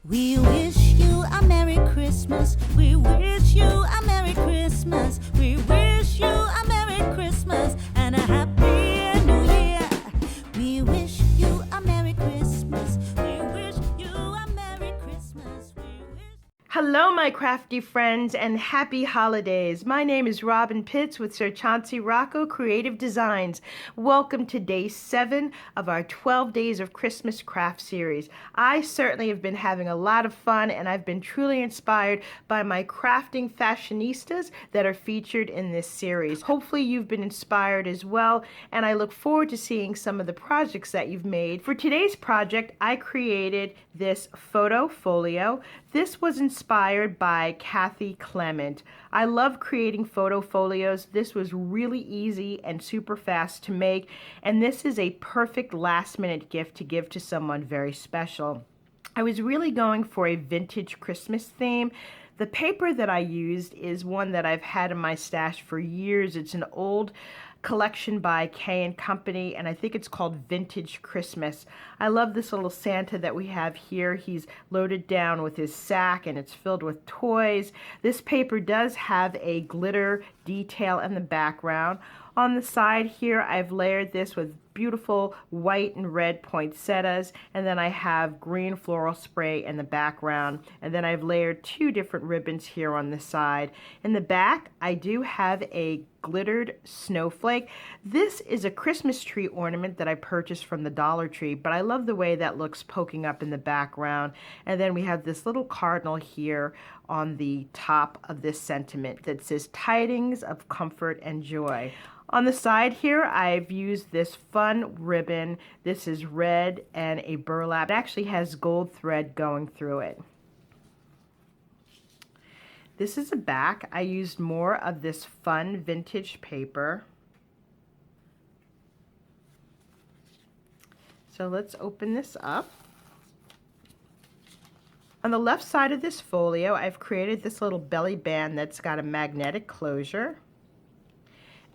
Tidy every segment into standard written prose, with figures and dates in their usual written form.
We wish you a Merry Christmas. We wish you a Merry Christmas. We wish you a Merry Christmas and a Happy New Year. We wish you a Merry Christmas. We wish you a Merry Christmas. Hello, my crafty friends, and happy holidays. My name is Robyn Pitts with Sir Chauncey Rocco Creative Designs. Welcome to day 7 of our 12 Days of Christmas craft series. I certainly have been having a lot of fun, and I've been truly inspired by my crafting fashionistas that are featured in this series. Hopefully you've been inspired as well, and I look forward to seeing some of the projects that you've made. For today's project, I created this photo folio. This was inspired by Kathy Clement. I love creating photo folios. This was really easy and super fast to make, and this is a perfect last-minute gift to give to someone very special. I was really going for a vintage Christmas theme. The paper that I used is one that I've had in my stash for years. It's an old collection by K & Company, and I think it's called Vintage Christmas. I love this little Santa that we have here. He's loaded down with his sack and it's filled with toys. This paper does have a glitter detail in the background. On the side here, I've layered this with beautiful white and red poinsettias, and then I have green floral spray in the background, and then I've layered 2 different ribbons here on the side. In the back, I do have a glittered snowflake. This is a Christmas tree ornament that I purchased from the Dollar Tree, but I love the way that looks poking up in the background. And then we have this little cardinal here on the top of this sentiment that says tidings of comfort and joy. On the side here, I've used this fun ribbon. This is red and a burlap. It actually has gold thread going through it. This is the back. I used more of this fun vintage paper. So let's open this up. On the left side of this folio, I've created this little belly band that's got a magnetic closure.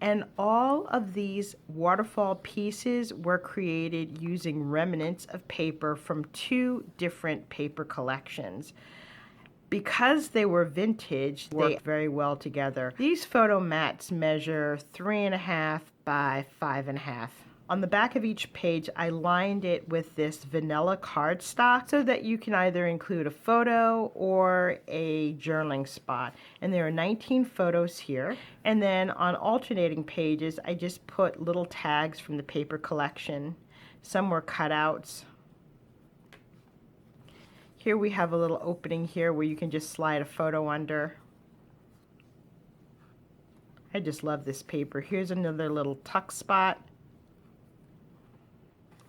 And all of these waterfall pieces were created using remnants of paper from 2 different paper collections. Because they were vintage, they worked very well together. These photo mats measure 3.5 by 5.5. On the back of each page, I lined it with this vanilla cardstock so that you can either include a photo or a journaling spot. And there are 19 photos here. And then on alternating pages, I just put little tags from the paper collection. Some were cutouts. Here we have a little opening here where you can just slide a photo under. I just love this paper. Here's another little tuck spot.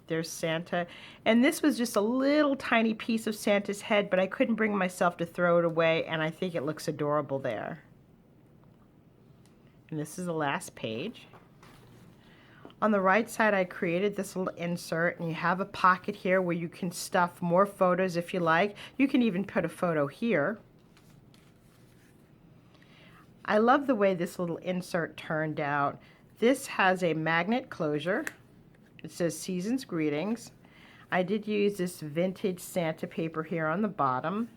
There's Santa. And this was just a little tiny piece of Santa's head, but I couldn't bring myself to throw it away, and I think it looks adorable there. And this is the last page. On the right side, I created this little insert, and you have a pocket here where you can stuff more photos if you like. You can even put a photo here. I love the way this little insert turned out. This has a magnet closure. It says Season's Greetings. I did use this vintage Santa paper here on the bottom,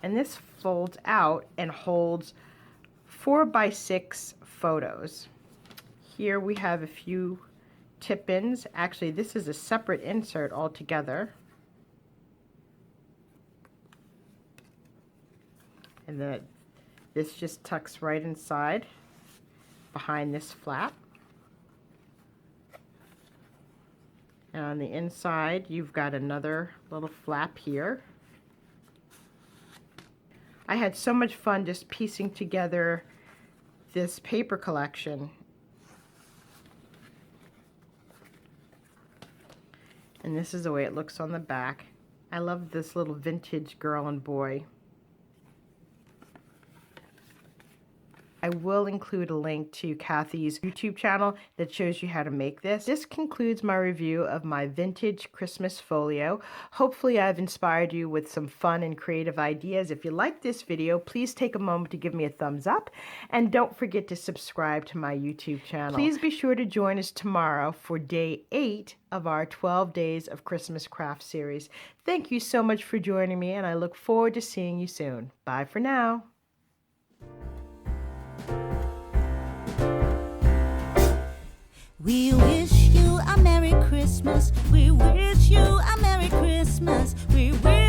and this folds out and holds 4 by 6 photos. Here we have a few tip-ins. Actually, this is a separate insert altogether. And then this just tucks right inside behind this flap. And on the inside, you've got another little flap here. I had so much fun just piecing together this paper collection. And this is the way it looks on the back. I love this little vintage girl and boy. I will include a link to Kathy's YouTube channel that shows you how to make this. This concludes my review of my vintage Christmas folio. Hopefully I've inspired you with some fun and creative ideas. If you like this video, please take a moment to give me a thumbs up, and don't forget to subscribe to my YouTube channel. Please be sure to join us tomorrow for day 8 of our 12 Days of Christmas Craft series. Thank you so much for joining me, and I look forward to seeing you soon. Bye for now. We wish you a Merry Christmas. We wish you a Merry Christmas. We wish